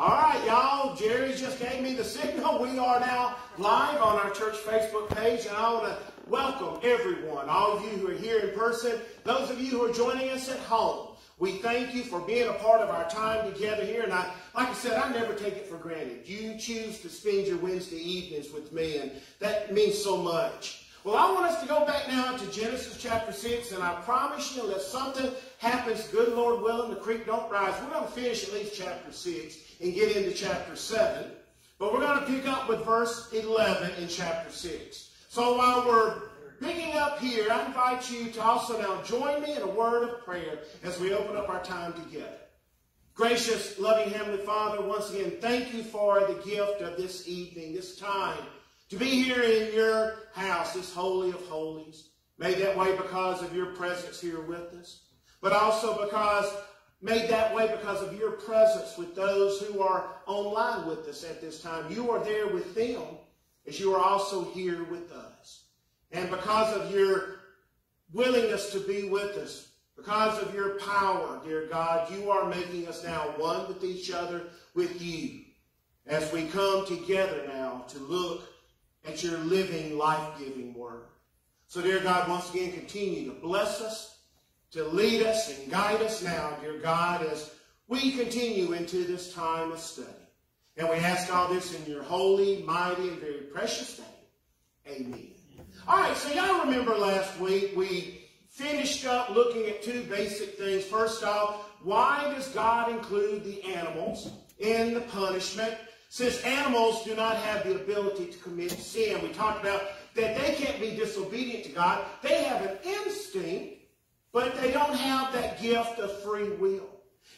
All right, y'all. Jerry just gave me the signal. We are now live on our church Facebook page, and I want to welcome everyone, all of you who are here in person, those of you who are joining us at home. We thank you for being a part of our time together here, and like I said, I never take it for granted. You choose to spend your Wednesday evenings with me, and that means so much. Well, I want us to go back now to Genesis chapter 6, and I promise you, unless something happens, good Lord willing, the creek don't rise, we're going to finish at least chapter 6 and get into chapter 7. But we're going to pick up with verse 11 in chapter 6. So while we're picking up here, I invite you to also now join me in a word of prayer as we open up our time together. Gracious, loving Heavenly Father, once again, thank you for the gift of this evening, this time, to be here in your house, this Holy of Holies, made that way because of your presence here with us, but also made that way because of your presence with those who are online with us at this time. You are there with them as you are also here with us. And because of your willingness to be with us, because of your power, dear God, you are making us now one with each other, with you, as we come together now to look at your living, life-giving word. So, dear God, once again, continue to bless us, to lead us and guide us now, dear God, as we continue into this time of study. And we ask all this in your holy, mighty, and very precious name. Amen. All right, so y'all remember last week we finished up looking at two basic things. First off, why does God include the animals in the punishment? Since animals do not have the ability to commit sin, we talked about that they can't be disobedient to God. They have an instinct, but they don't have that gift of free will.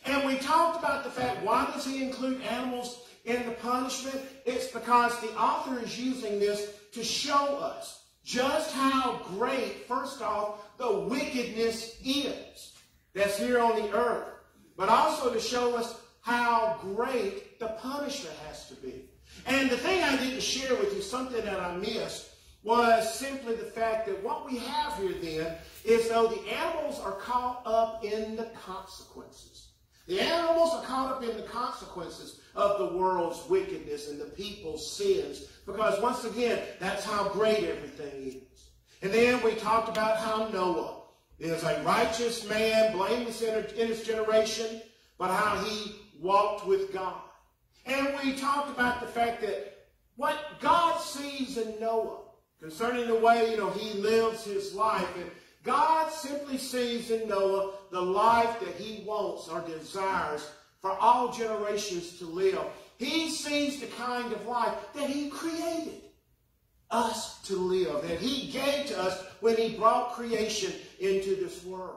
And we talked about the fact, why does he include animals in the punishment? It's because the author is using this to show us just how great, first off, the wickedness is that's here on the earth, but also to show us how great the punishment has to be. And the thing I didn't share with you, something that I missed, was simply the fact that what we have here then is though the animals are caught up in the consequences. The animals are caught up in the consequences of the world's wickedness and the people's sins, because once again, that's how great everything is. And then we talked about how Noah is a righteous man, blameless in his generation, but how he walked with God. And we talked about the fact that what God sees in Noah concerning the way, he lives his life, and God simply sees in Noah the life that he wants or desires for all generations to live. He sees the kind of life that he created us to live, that he gave to us when he brought creation into this world.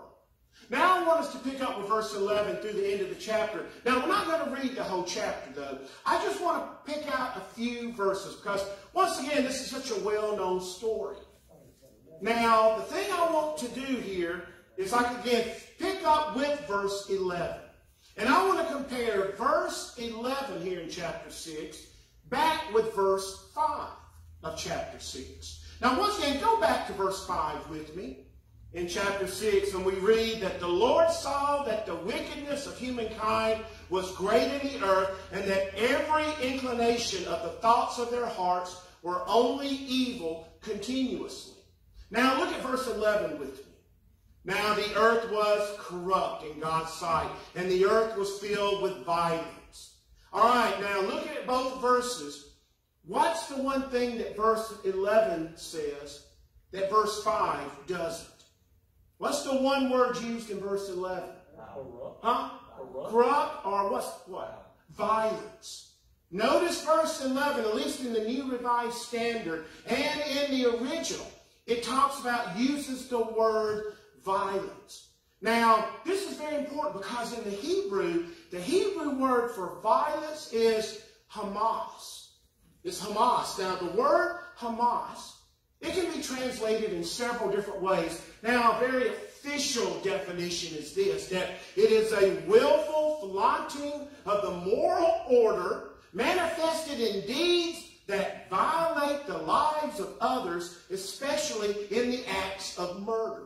Now I want us to pick up with verse 11 through the end of the chapter. Now we're not going to read the whole chapter though. I just want to pick out a few verses because once again this is such a well-known story. Now the thing I want to do here is again pick up with verse 11. And I want to compare verse 11 here in chapter 6 back with verse 5 of chapter 6. Now once again go back to verse 5 with me. In chapter 6, and we read that the Lord saw that the wickedness of humankind was great in the earth, and that every inclination of the thoughts of their hearts were only evil continuously. Now look at verse 11 with me. Now the earth was corrupt in God's sight, and the earth was filled with violence. All right, now look at both verses. What's the one thing that verse 11 says that verse 5 doesn't? What's the one word used in verse 11? Huh? Corrupt or what? Violence. Notice verse 11, at least in the New Revised Standard and in the original, it talks about, uses the word violence. Now, this is very important because in the Hebrew word for violence is Hamas. It's Hamas. Now, the word Hamas, it can be translated in several different ways. Now, a very official definition is this, that it is a willful flaunting of the moral order manifested in deeds that violate the lives of others, especially in the acts of murder.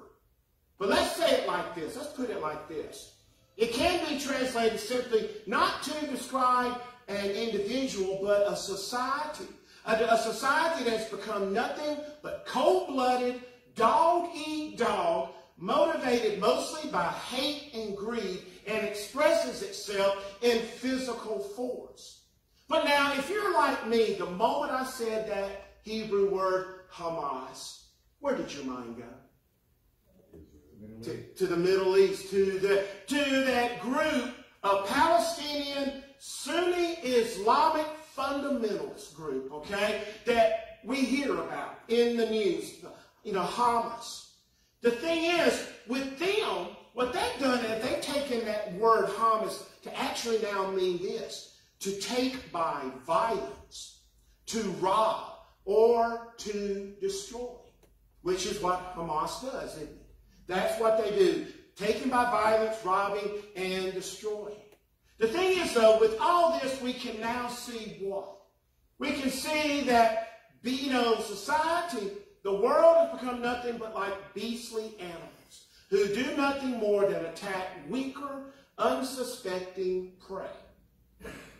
But let's say it like this. Let's put it like this. It can be translated simply not to describe an individual, but a society. A society that's become nothing but cold-blooded, dog-eat-dog, motivated mostly by hate and greed, and expresses itself in physical force. But now, if you're like me, the moment I said that Hebrew word Hamas, where did your mind go? To the Middle East, to that group of Palestinian Sunni Islamic fundamentalist group, okay, that we hear about in the news, Hamas. The thing is, with them, what they've done is they've taken that word Hamas to actually now mean this: to take by violence, to rob, or to destroy, which is what Hamas does, isn't it? That's what they do, taking by violence, robbing, and destroying. The thing is, though, with all this, we can now see what? We can see that, society, the world has become nothing but like beastly animals who do nothing more than attack weaker, unsuspecting prey.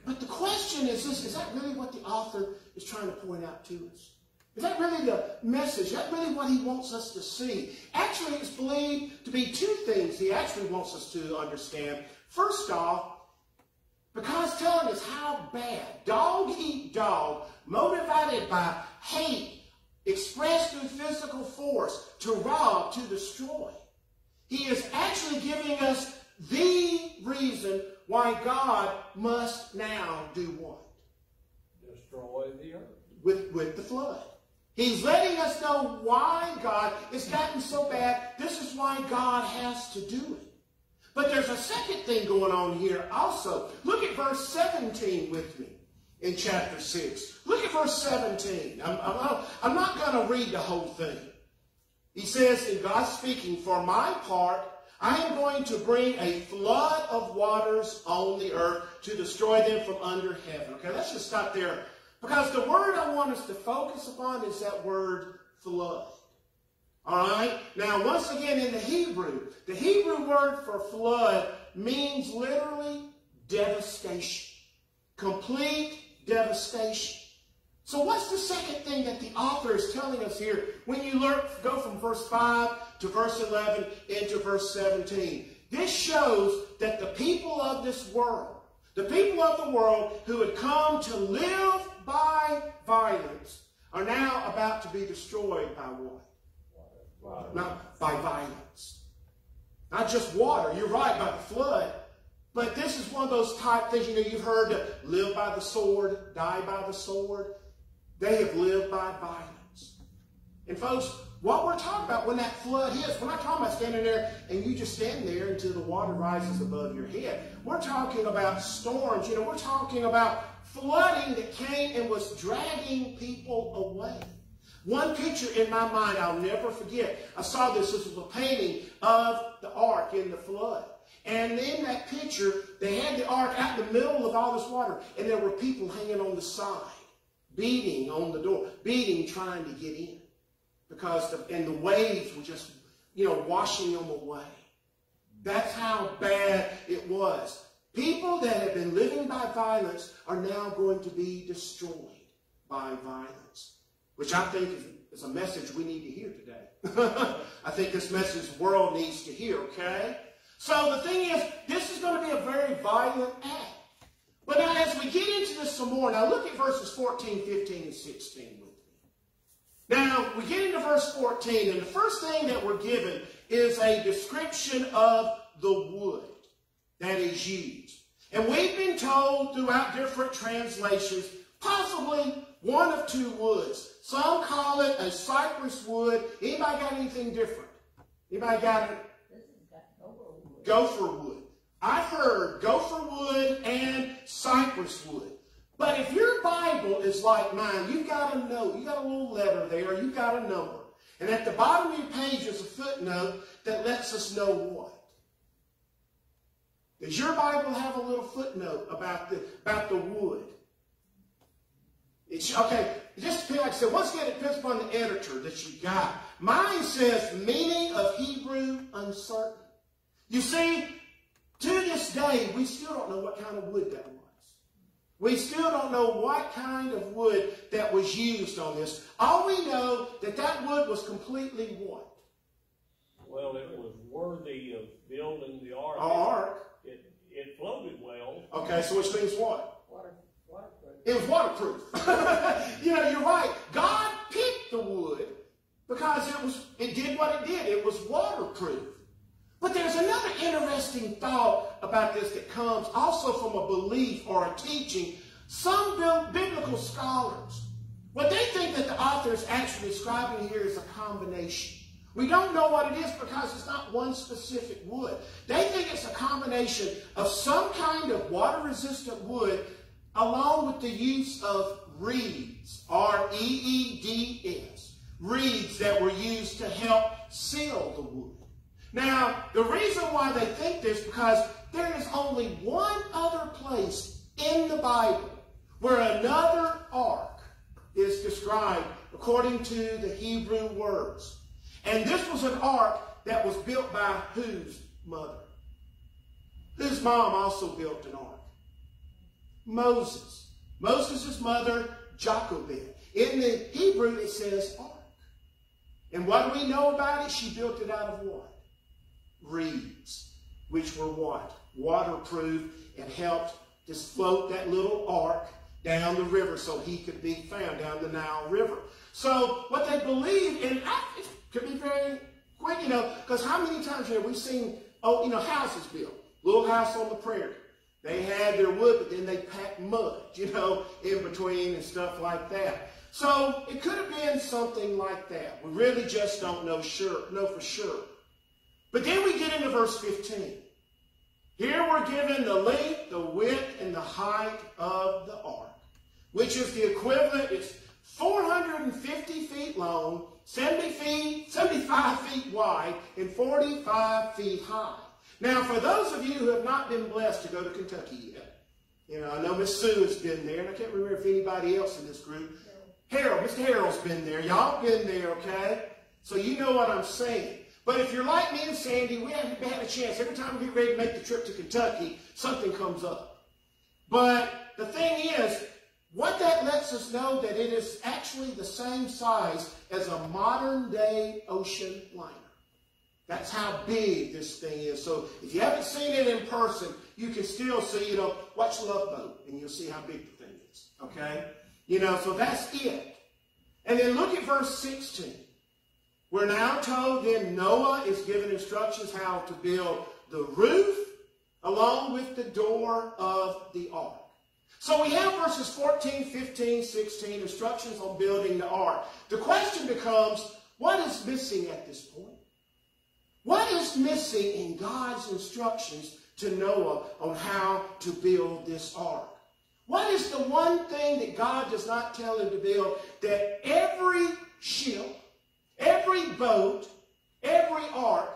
But the question is this: is that really what the author is trying to point out to us? Is that really the message? Is that really what he wants us to see? Actually, it's believed to be two things he actually wants us to understand. First off, because telling us how bad, dog eat dog, motivated by hate, expressed through physical force, to rob, to destroy. He is actually giving us the reason why God must now do what? Destroy the earth. With the flood. He's letting us know why God, it's gotten so bad, this is why God has to do it. But there's a second thing going on here also. Look at verse 17 with me in chapter 6. Look at verse 17. I'm not going to read the whole thing. He says, in God speaking, "For my part, I am going to bring a flood of waters on the earth to destroy them from under heaven." Okay, let's just stop there. Because the word I want us to focus upon is that word flood. All right? Now, once again, in the Hebrew word for flood means literally devastation. Complete devastation. So what's the second thing that the author is telling us here when you go from verse 5 to verse 11 into verse 17? This shows that the people of this world, the people of the world who had come to live by violence, are now about to be destroyed by what? Water. Not by violence. Not just water. You're right, by the flood. But this is one of those type things, you've heard, live by the sword, die by the sword. They have lived by violence. And folks, what we're talking about when that flood hits, we're not talking about standing there and you just stand there until the water rises above your head. We're talking about storms. We're talking about flooding that came and was dragging people away. One picture in my mind I'll never forget. I saw this. This was a painting of the ark in the flood. And in that picture, they had the ark out in the middle of all this water. And there were people hanging on the side, beating on the door, trying to get in. Because the waves were just, washing them away. That's how bad it was. People that have been living by violence are now going to be destroyed by violence. Which I think is a message we need to hear today. I think this message the world needs to hear, okay? So the thing is, this is going to be a very violent act. But now as we get into this some more, now look at verses 14, 15, and 16 with me. Now, we get into verse 14, and the first thing that we're given is a description of the wood that is used. And we've been told throughout different translations, possibly one of two woods. Some call it a cypress wood. Anybody got anything different? Anybody got it? Gopher wood. I've heard gopher wood and cypress wood. But if your Bible is like mine, you've got a note. You've got a little letter there. You've got a number. And at the bottom of your page is a footnote that lets us know what? Does your Bible have a little footnote about the wood? Okay, just like I said, once again, it depends upon the editor that you got. Mine says, meaning of Hebrew uncertain. You see, To this day, we still don't know what kind of wood that was. We still don't know what kind of wood that was used on this. All we know that wood was completely what? Well, it was worthy of building the ark. Ark. It floated well. Okay, so which means what? Waterproof. It was waterproof. You're right. God picked the wood because it did what it did. It was waterproof. But there's another interesting thought about this that comes also from a belief or a teaching. Some biblical scholars, what they think that the author is actually describing here is a combination. We don't know what it is because it's not one specific wood. They think it's a combination of some kind of water-resistant wood along with the use of reeds, R-E-E-D-S, reeds that were used to help seal the wood. Now, the reason why they think this is because there is only one other place in the Bible where another ark is described according to the Hebrew words. And this was an ark that was built by whose mother? Whose mom also built an ark? Moses. Moses' mother, Jochebed. In the Hebrew, it says ark. And what do we know about it? She built it out of what? Reeds, which were what? Waterproof, and helped just float that little ark down the river so he could be found down the Nile River. So what they believe, and it could be very quick, because how many times have we seen, houses built? Little house on the prairie. They had their wood, but then they packed mud, in between and stuff like that. So it could have been something like that. We really just don't know for sure. But then we get into verse 15. Here we're given the length, the width, and the height of the ark, which is the equivalent. It's 450 feet long, 75 feet wide, and 45 feet high. Now, for those of you who have not been blessed to go to Kentucky yet, I know Miss Sue has been there, and I can't remember if anybody else in this group. Mr. Harold's been there. Y'all been there, okay? So you know what I'm saying. But if you're like me and Sandy, we haven't had a chance. Every time we get ready to make the trip to Kentucky, something comes up. But the thing is, what that lets us know that it is actually the same size as a modern-day ocean liner. That's how big this thing is. So if you haven't seen it in person, you can still see, watch Love Boat, and you'll see how big the thing is. Okay? So that's it. And then look at verse 16. We're now told then Noah is given instructions how to build the roof along with the door of the ark. So we have verses 14, 15, 16, instructions on building the ark. The question becomes, what is missing at this point? What is missing in God's instructions to Noah on how to build this ark? What is the one thing that God does not tell him to build that every ship, every boat, every ark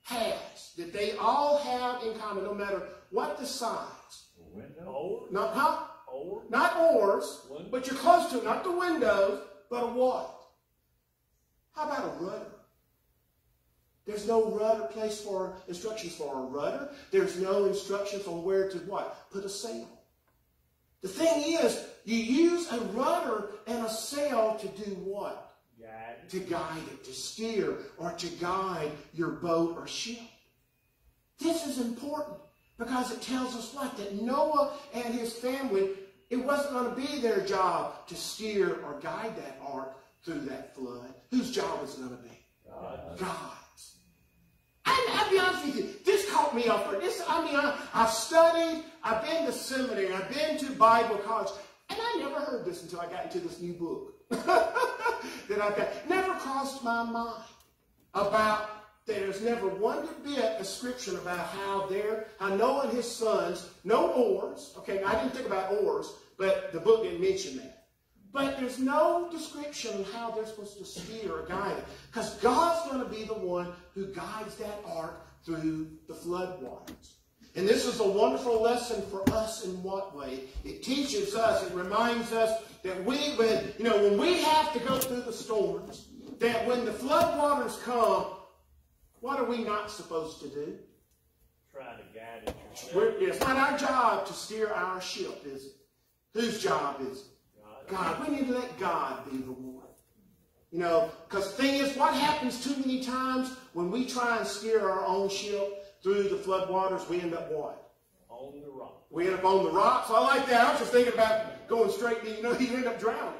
has, that they all have in common, no matter what the size? Not oars, but you're close to it. Not the windows, but a what? How about a rudder? There's no place for instructions for a rudder. There's no instructions on where to what? Put a sail. The thing is, you use a rudder and a sail to do what? To guide it, to steer, or to guide your boat or ship. This is important because it tells us what? That Noah and his family, it wasn't going to be their job to steer or guide that ark through that flood. Whose job is it going to be? God's. I'll be honest with you, this caught me off guard. I've studied, I've been to seminary, I've been to Bible college, and I never heard this until I got into this new book that I've got. Never crossed my mind about there's never one bit description about how Noah and his sons, no oars. Okay, I didn't think about oars, but the book didn't mention that. But there's no description on how they're supposed to steer or guide it. Because God's going to be the one who guides that ark through the flood waters. And this is a wonderful lesson for us in what way? It teaches us, it reminds us that when we have to go through the storms, that when the flood waters come, what are we not supposed to do? Try to guide manage yourself. It's not our job to steer our ship, is it? Whose job is it? God. We need to let God be the one. You know, because the thing is, what happens too many times when we try and steer our own ship through the flood waters, we end up what? On the rock. We end up on the rocks. I like that. I was just thinking about going straight to, you end up drowning.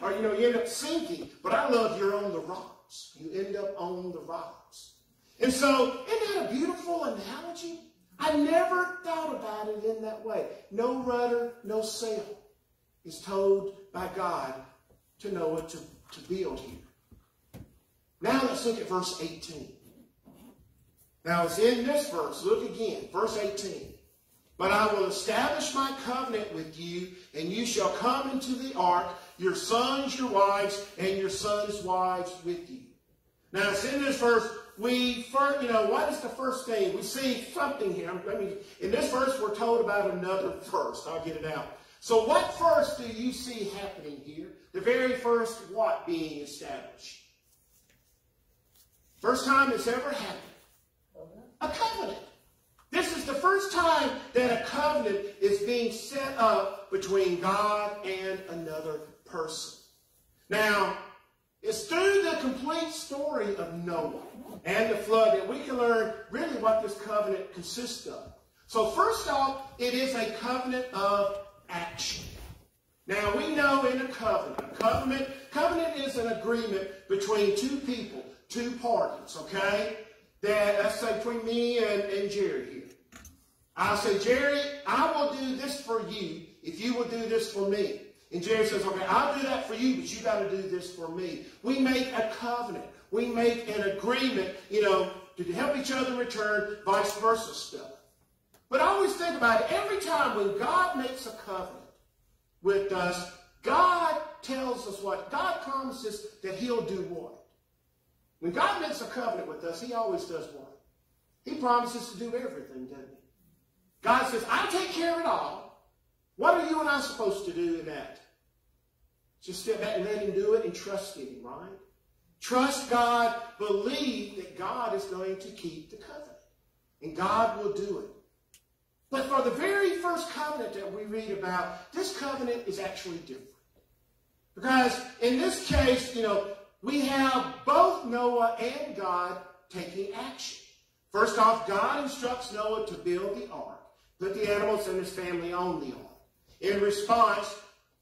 Or, you end up sinking. But I love you're on the rocks. You end up on the rocks. And so, isn't that a beautiful analogy? I never thought about it in that way. No rudder, no sail is told by God to Noah to build here. Now let's look at verse 18. Now it's in this verse. Look again. Verse 18. But I will establish my covenant with you, and you shall come into the ark, your sons, your wives, and your sons' wives with you. Now it's in this verse. What is the first thing? We see something here. In this verse, we're told about another first. I'll get it out. So what first do you see happening here? The very first what being established? First time it's ever happened. A covenant. This is the first time that a covenant is being set up between God and another person. Now, it's through the complete story of Noah and the flood that we can learn really what this covenant consists of. So first off, it is a covenant of action. Now we know in a covenant is an agreement between two people, two parties, okay? Let's say between me and Jerry here. I'll say, Jerry, I will do this for you if you will do this for me. And Jerry says, okay, I'll do that for you, but you got to do this for me. We make a covenant. We make an agreement, to help each other in return, vice versa stuff. But I always think about it. Every time when God makes a covenant with us, God tells us what? God promises that he'll do what? When God makes a covenant with us, he always does what? He promises to do everything, doesn't he? God says, I'll take care of it all. What are you and I supposed to do in that? Just step back and let him do it and trust in him, right? Trust God, believe that God is going to keep the covenant. And God will do it. But for the very first covenant that we read about, this covenant is actually different. Because in this case, we have both Noah and God taking action. First off, God instructs Noah to build the ark, put the animals and his family on the ark. In response,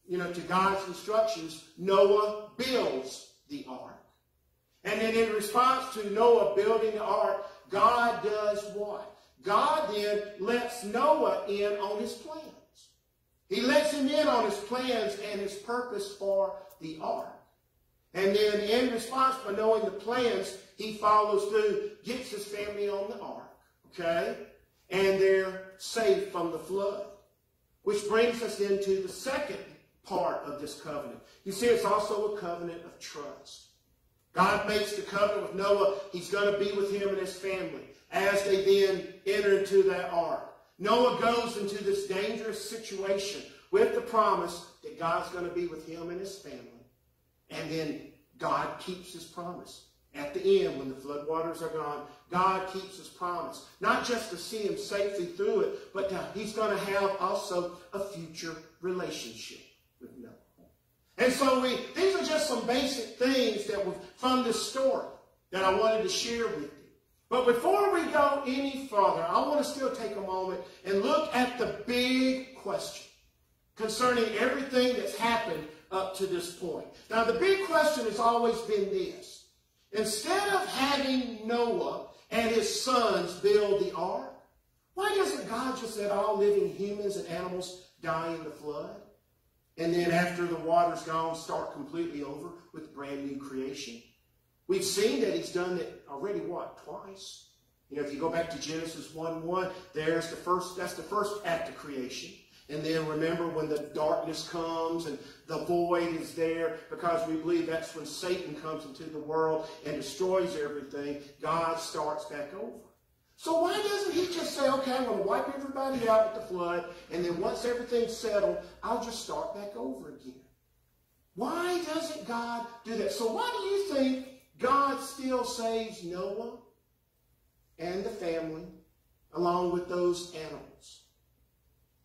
to God's instructions, Noah builds the ark. And then in response to Noah building the ark, God does what? God then lets Noah in on his plans. He lets him in on his plans and his purpose for the ark. And then in response, by knowing the plans, he follows through, gets his family on the ark. Okay? And they're safe from the flood. Which brings us into the second part of this covenant. You see, it's also a covenant of trust. God makes the covenant with Noah. He's going to be with him and his family as they then enter into that ark. Noah goes into this dangerous situation with the promise that God's going to be with him and his family. And then God keeps his promise. At the end, when the floodwaters are gone, God keeps his promise. Not just to see him safely through it, but he's going to have also a future relationship with Noah. And so these are just some basic things that were from this story that I wanted to share with you. But before we go any further, I want to still take a moment and look at the big question concerning everything that's happened up to this point. Now, the big question has always been this. Instead of having Noah and his sons build the ark, why doesn't God just let all living humans and animals die in the flood? And then after the water's gone, start completely over with brand new creation? We've seen that he's done it already, twice? If you go back to Genesis 1:1, that's the first act of creation. And then remember when the darkness comes and the void is there, because we believe that's when Satan comes into the world and destroys everything, God starts back over. So why doesn't he just say, okay, I'm going to wipe everybody out with the flood, and then once everything's settled, I'll just start back over again? Why doesn't God do that? So why do you think God still saves Noah and the family along with those animals.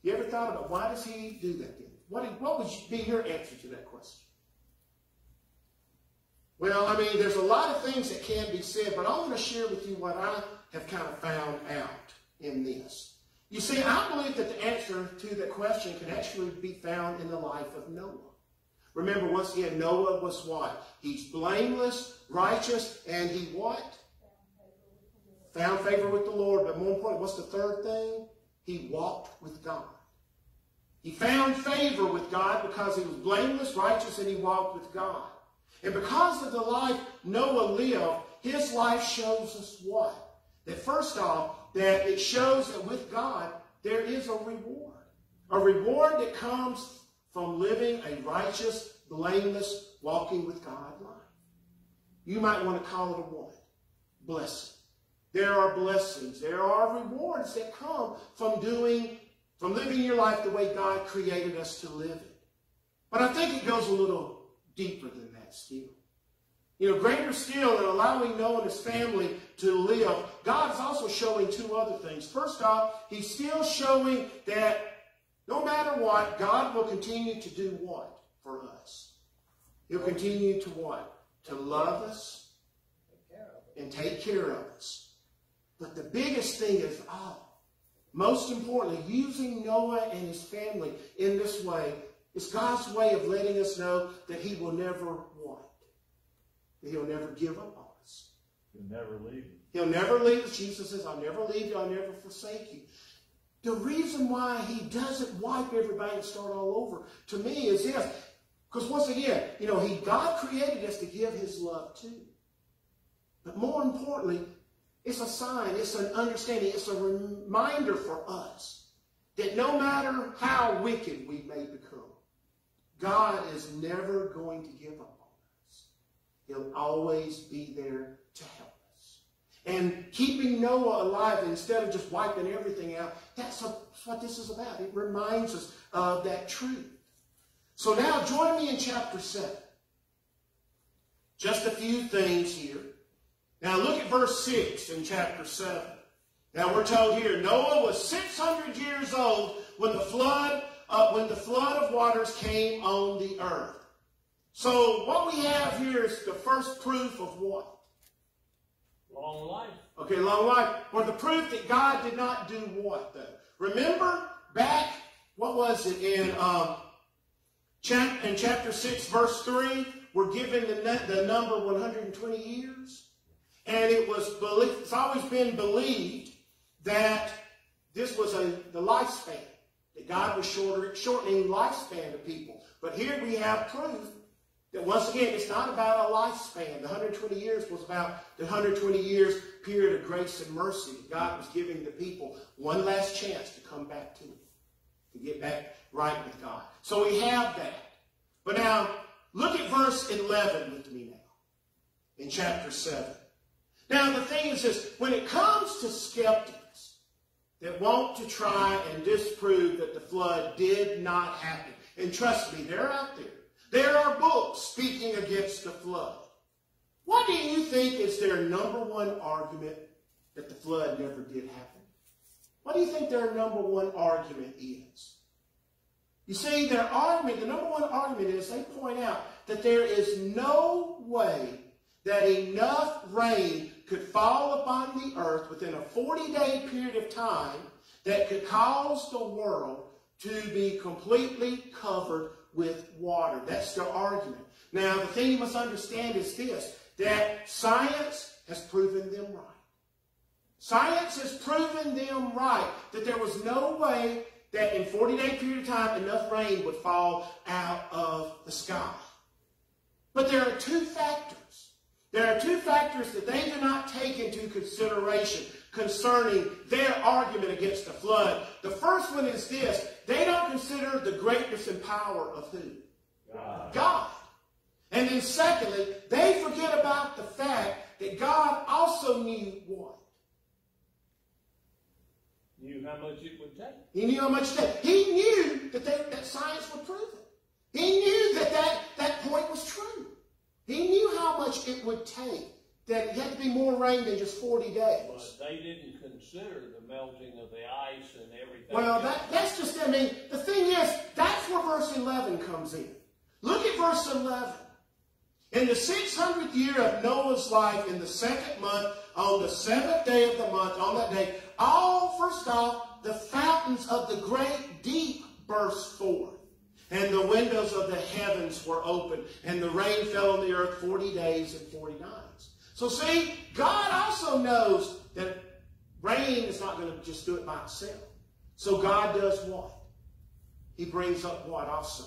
You ever thought about why does he do that then? What would be your answer to that question? Well, I mean, there's a lot of things that can be said, but I want to share with you what I have kind of found out in this. You see, I believe that the answer to that question can actually be found in the life of Noah. Remember, once again, Noah was what? He's blameless, righteous, and he what? Found favor with the Lord. But more important, what's the third thing? He walked with God. He found favor with God because he was blameless, righteous, and he walked with God. And because of the life Noah lived, his life shows us what? That first off, that it shows that with God, there is a reward. A reward that comes from living a righteous, blameless, walking with God life. You might want to call it a what? Blessing. There are blessings. There are rewards that come from living your life the way God created us to live it. But I think it goes a little deeper than that still. You know, greater still in allowing Noah and his family to live, God is also showing two other things. First off, he's still showing that no matter what, God will continue to do what for us? He'll continue to what? To love us and take care of us. But the biggest thing is, most importantly, using Noah and his family in this way is God's way of letting us know that he will never what? That he'll never give up on us. He'll never leave you. He'll never leave us. Jesus says, I'll never leave you. I'll never forsake you. The reason why he doesn't wipe everybody and start all over, to me, is this. Because once again, you know, God created us to give his love too. But more importantly, it's a sign, it's an understanding, it's a reminder for us that no matter how wicked we may become, God is never going to give up on us. He'll always be there to help us. And keeping Noah alive instead of just wiping everything out, that's what this is about. It reminds us of that truth. So now join me in chapter 7. Just a few things here. Now look at verse 6 in chapter 7. Now we're told here, Noah was 600 years old when the flood of waters came on the earth. So what we have here is the first proof of what? Long life. Okay, long life. Or the proof that God did not do what, though? Remember back, what was it, in chapter 6, verse 3, we're given the number 120 years. And it's always been believed that this was the lifespan, that God was shortening lifespan to people. But here we have proof that once again, it's not about a lifespan. The 120 years was about the 120 years period of grace and mercy that God was giving the people one last chance to come back to it, to get back right with God. So we have that. But now, look at verse 11 with me now, in chapter 7. Now, the thing is this, when it comes to skeptics that want to try and disprove that the flood did not happen, and trust me, they're out there. There are books speaking against the flood. What do you think is their number one argument that the flood never did happen? What do you think their number one argument is? You see, their argument, the number one argument is they point out that there is no way that enough rain could fall upon the earth within a 40-day period of time that could cause the world to be completely covered with water. That's their argument. Now, the thing you must understand is this, that science has proven them right. Science has proven them right that there was no way that in a 40-day period of time enough rain would fall out of the sky. But there are two factors. There are two factors that they do not take into consideration concerning their argument against the flood. The first one is this. They don't consider the greatness and power of who? God. And then secondly, they forget about the fact that God also knew what? Knew how much it would take. He knew how much it would take. He knew that science would prove it. He knew that point was true. He knew how much it would take that it had to be more rain than just 40 days. But they didn't consider the melting of the ice and everything. Well, that's just, I mean, the thing is, that's where verse 11 comes in. Look at verse 11. In the 600th year of Noah's life, in the 2nd month, on the 7th day of the month, on that day, first off, the fountains of the great deep burst forth, and the windows of the heavens were opened, and the rain fell on the earth 40 days and 40 nights. So see, God also knows that rain is not going to just do it by itself. So God does what? He brings up what also?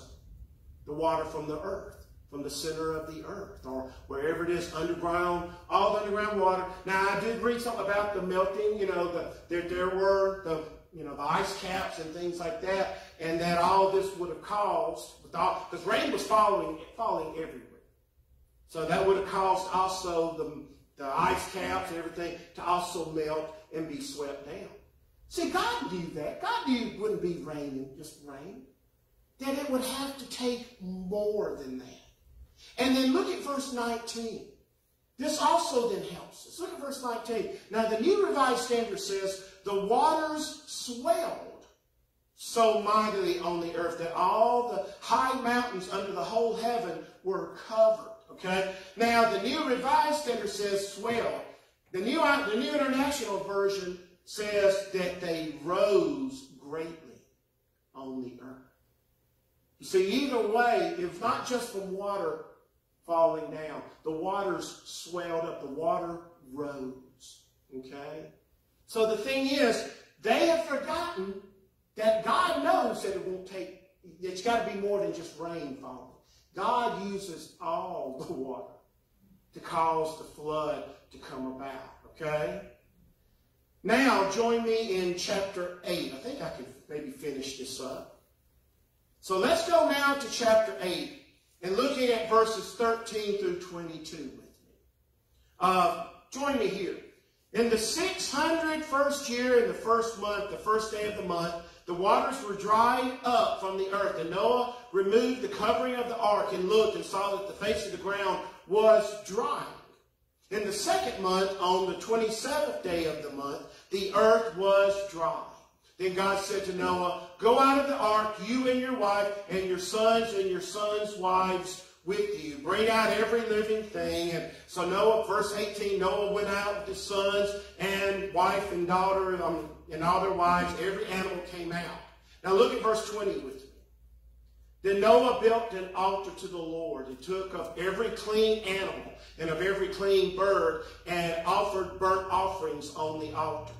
The water from the earth, from the center of the earth, or wherever it is, underground, all the underground water. Now, I did read something about the melting, there were the ice caps and things like that, and that all this would have caused, because rain was falling everywhere. So that would have caused also the ice caps and everything to also melt and be swept down. See, God knew that. God knew it wouldn't be raining, just rain. That it would have to take more than that. And then look at verse 19. This also then helps us. Look at verse 19. Now, the New Revised Standard says, the waters swelled so mightily on the earth that all the high mountains under the whole heaven were covered. Okay? Now, the New Revised Standard says swelled. The New International Version says that they rose greatly on the earth. You see, either way, it's not just from water falling down. The waters swelled up. The water rose. Okay? So the thing is, they have forgotten that God knows that it won't take, it's got to be more than just rain falling. God uses all the water to cause the flood to come about. Okay? Now, join me in chapter 8. I think I can maybe finish this up. So let's go now to chapter 8 and looking at verses 13 through 22 with me. Join me here. In the 601st year, in the first month, the first day of the month, the waters were dried up from the earth, and Noah removed the covering of the ark and looked and saw that the face of the ground was drying. In the 2nd month, on the 27th day of the month, the earth was dry. Then God said to Noah, go out of the ark, you and your wife, and your sons wives with you. Bring out every living thing. And so Noah, verse 18, Noah went out with his sons and wife and daughter and all their wives. Every animal came out. Now look at verse 20 with me. Then Noah built an altar to the Lord and took of every clean animal and of every clean bird and offered burnt offerings on the altar.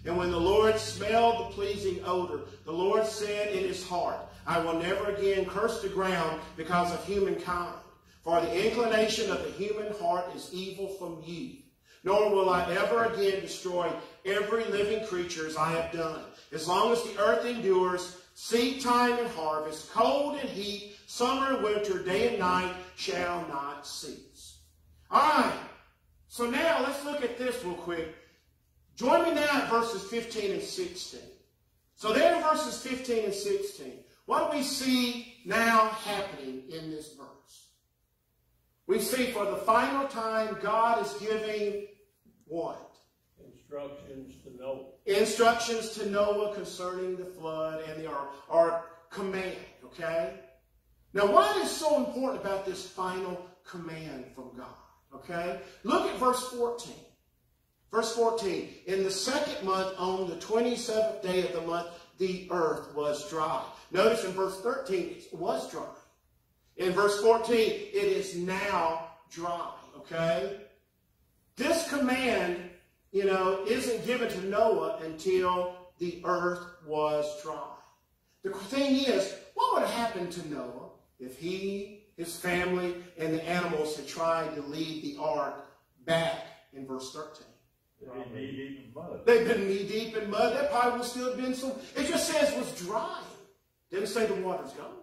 And when the Lord smelled the pleasing odor, the Lord said in his heart, I will never again curse the ground because of humankind. For the inclination of the human heart is evil from youth. Nor will I ever again destroy every living creature as I have done. As long as the earth endures, seed time and harvest, cold and heat, summer and winter, day and night shall not cease. All right. So now let's look at this real quick. Join me now at verses 15 and 16. So there in verses 15 and 16, what do we see now happening in this verse? We see for the final time God is giving what? Instructions to Noah. Instructions to Noah concerning the flood and the ark, or command, okay? Now what is so important about this final command from God, okay? Look at verse 14. Verse 14, in the 2nd month, on the 27th day of the month, the earth was dry. Notice in verse 13, it was dry. In verse 14, it is now dry, okay? This command, isn't given to Noah until the earth was dry. The thing is, what would have happened to Noah if he, his family, and the animals had tried to leave the ark back in verse 13? They've been knee-deep in mud. They've been knee-deep in mud. That probably would still have been some. It just says it was dry. Didn't say the water's gone.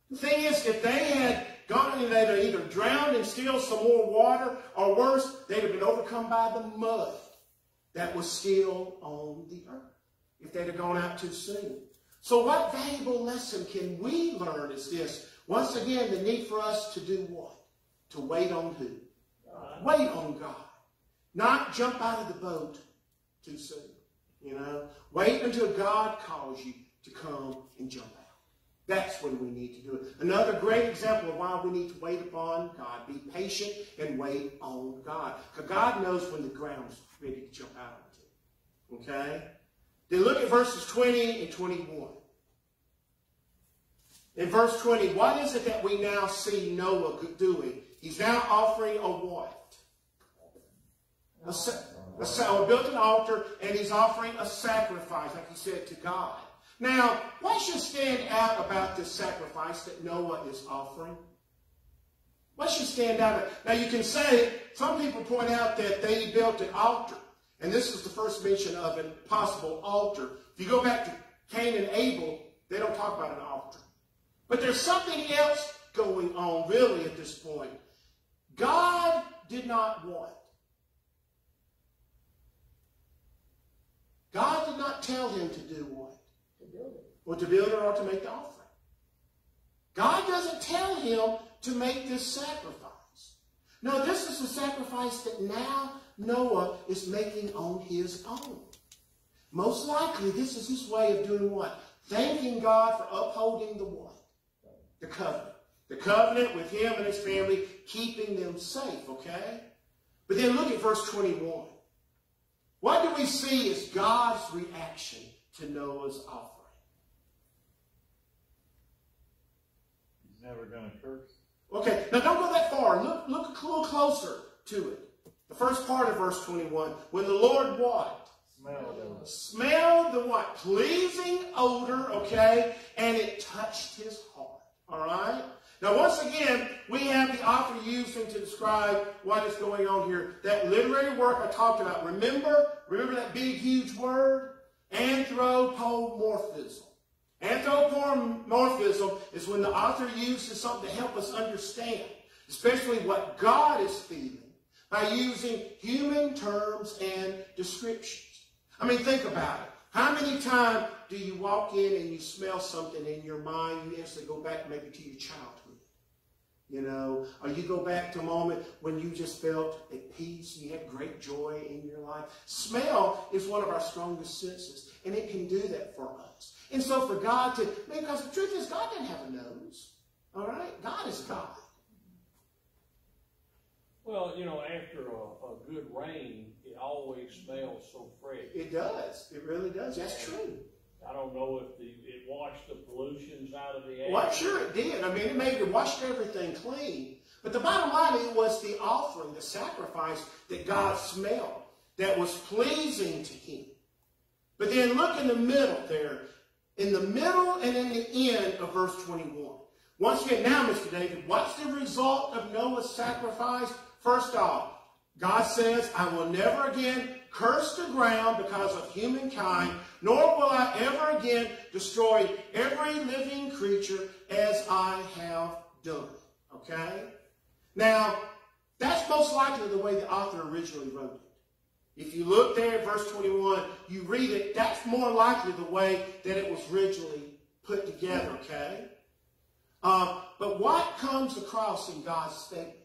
The thing is, if they had gone and they'd either drowned and still some more water, or worse, they'd have been overcome by the mud that was still on the earth if they'd have gone out too soon. So what valuable lesson can we learn is this? Once again, the need for us to do what? To wait on who? Wait on God. Not jump out of the boat too soon. You know, wait until God calls you to come and jump out. That's when we need to do it. Another great example of why we need to wait upon God. Be patient and wait on God. Because God knows when the ground's ready to jump out into. Okay? Then look at verses 20 and 21. In verse 20, what is it that we now see Noah doing? He's now offering a what? Built an altar, and he's offering a sacrifice, like he said, to God. Now, what should stand out about this sacrifice that Noah is offering? What should stand out? Now, you can say, some people point out that they built an altar. And this is the first mention of a possible altar. If you go back to Cain and Abel, they don't talk about an altar. But there's something else going on, really, at this point. God did not want. God did not tell him to do what? To build it. Or to build it or to make the offering. God doesn't tell him to make this sacrifice. No, this is a sacrifice that now Noah is making on his own. Most likely, this is his way of doing what? Thanking God for upholding the what? The covenant. The covenant with him and his family, keeping them safe, okay? But then look at verse 21. What do we see as God's reaction to Noah's offering? He's never going to curse. Okay, now don't go that far. Look a little closer to it. The first part of verse 21. When the Lord what? Smelled the what? Pleasing odor, okay? And it touched his heart. All right? Now, once again, we have the author using to describe what is going on here. That literary work I talked about. Remember that big, huge word? Anthropomorphism. Anthropomorphism is when the author uses something to help us understand, especially what God is feeling, by using human terms and descriptions. I mean, think about it. How many times do you walk in and you smell something in your mind, you instantly go back maybe to your childhood? You know, or you go back to a moment when you just felt at peace, you had great joy in your life. Smell is one of our strongest senses, and it can do that for us. And so for God to, because the truth is God doesn't have a nose, all right? God is God. Well, you know, after a good rain, it always smells so fresh. It does. It really does. That's true. I don't know if it washed the pollutions out of the air. Well, I'm sure it did. I mean, it maybe washed everything clean. But the bottom line, it was the offering, the sacrifice that God smelled, that was pleasing to him. But then look in the middle there. In the middle and in the end of verse 21. Once again, now, Mr. David, what's the result of Noah's sacrifice? First off, God says, I will never again curse the ground because of humankind, nor will I ever again destroy every living creature as I have done. Okay? Now, that's most likely the way the author originally wrote it. If you look there at verse 21, you read it, that's more likely the way that it was originally put together, okay? But what comes across in God's statement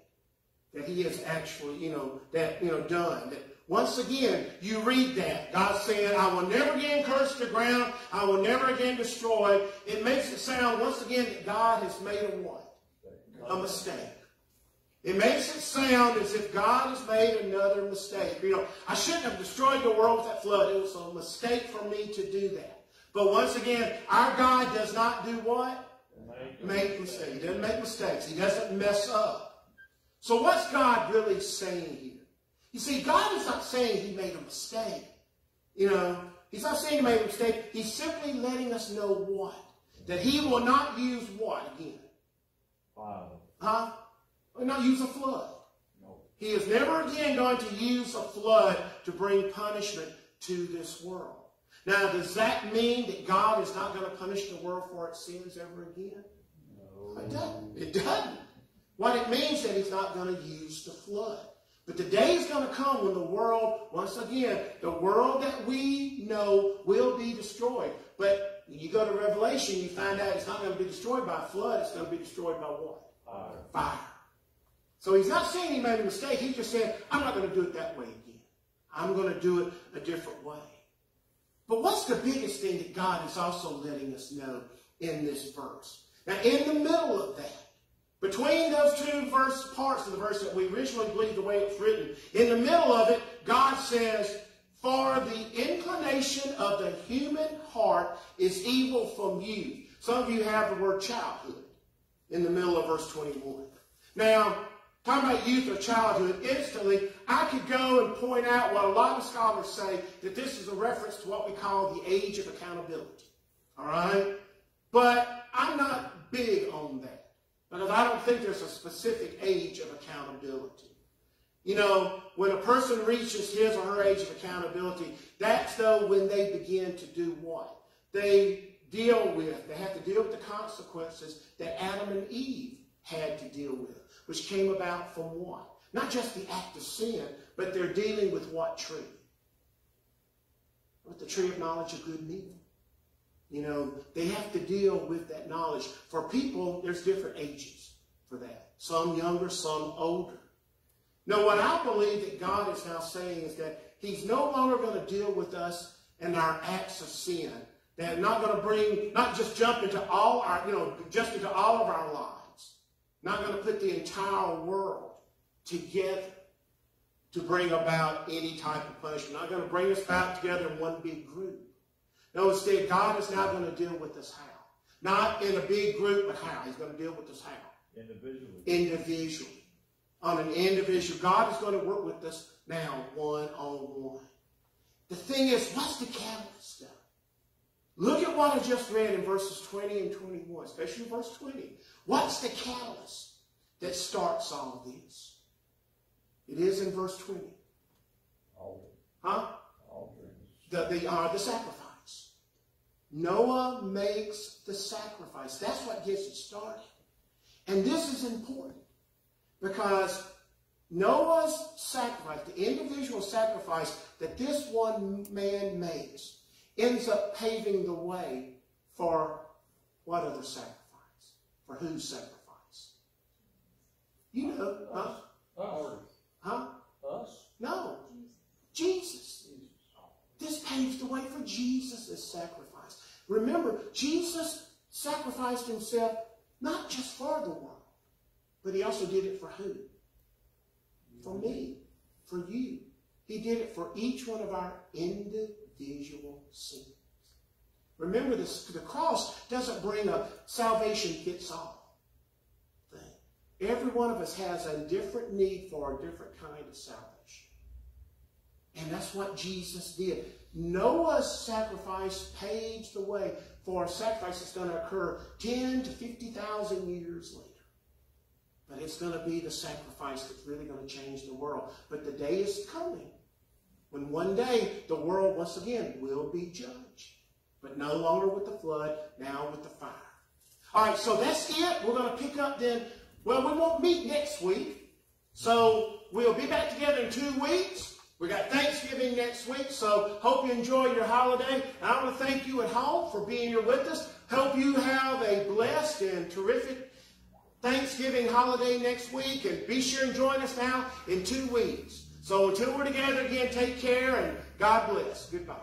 that he has actually, done? That once again, you read that. God saying, I will never again curse the ground. I will never again destroy. It makes it sound, once again, that God has made a what? A mistake. It makes it sound as if God has made another mistake. You know, I shouldn't have destroyed the world with that flood. It was a mistake for me to do that. But once again, our God does not do what? Make mistakes. He doesn't make mistakes. He doesn't mess up. So what's God really saying here? You see, God is not saying he made a mistake. You know, he's not saying he made a mistake. He's simply letting us know what? That he will not use what again? Will not use a flood. No. He is never again going to use a flood to bring punishment to this world. Now, does that mean that God is not going to punish the world for its sins ever again? No. It doesn't. It doesn't. What it means is that he's not going to use the flood. But the day is going to come when the world, once again, the world that we know will be destroyed. But when you go to Revelation, you find out it's not going to be destroyed by a flood. It's going to be destroyed by what? Fire. So he's not saying he made a mistake. He's just saying, I'm not going to do it that way again. I'm going to do it a different way. But what's the biggest thing that God is also letting us know in this verse? Now, in the middle of that, between those two parts of the verse that we originally believed the way it's written, in the middle of it, God says, for the inclination of the human heart is evil from youth. Some of you have the word childhood in the middle of verse 21. Now, talking about youth or childhood, instantly, I could go and point out what a lot of scholars say, that this is a reference to what we call the age of accountability. All right? But I'm not big on that, because I don't think there's a specific age of accountability. You know, when a person reaches his or her age of accountability, that's though when they begin to do what? They have to deal with the consequences that Adam and Eve had to deal with, which came about from what? Not just the act of sin, but they're dealing with what tree? With the tree of knowledge of good and evil. You know, they have to deal with that knowledge. For people, there's different ages for that. Some younger, some older. Now, what I believe that God is now saying is that he's no longer going to deal with us and our acts of sin. They're not going to not just jump into all our, just into all of our lives. Not going to put the entire world together to bring about any type of punishment. Not going to bring us back together in one big group. No, instead, God is now going to deal with us how? Not in a big group, but how? He's going to deal with us how? Individually. Individually. On an individual. God is going to work with us now one-on-one. The thing is, what's the catalyst though? Look at what I just read in verses 20 and 21, especially verse 20. What's the catalyst that starts all of this? It is in verse 20. Huh? The sacrifice. Noah makes the sacrifice. That's what gets it started. And this is important because Noah's sacrifice, the individual sacrifice that this one man makes, ends up paving the way for what other sacrifice? For whose sacrifice? You know. Huh? Us? No. Jesus. This paves the way for Jesus' sacrifice. Remember, Jesus sacrificed himself not just for the world, but he also did it for who? For me. For you. He did it for each one of our individual sins. Remember, the cross doesn't bring a salvation fits all thing. Every one of us has a different need for a different kind of salvation. And that's what Jesus did. Noah's sacrifice paves the way for a sacrifice that's going to occur 10 to 50,000 years later. But it's going to be the sacrifice that's really going to change the world. But the day is coming when one day the world once again will be judged. But no longer with the flood, now with the fire. All right, so that's it. We're going to pick up then. Well, we won't meet next week. So we'll be back together in 2 weeks. We got Thanksgiving next week, so hope you enjoy your holiday. And I want to thank you at home for being here with us. Hope you have a blessed and terrific Thanksgiving holiday next week. And be sure and join us now in 2 weeks. So until we're together again, take care and God bless. Goodbye.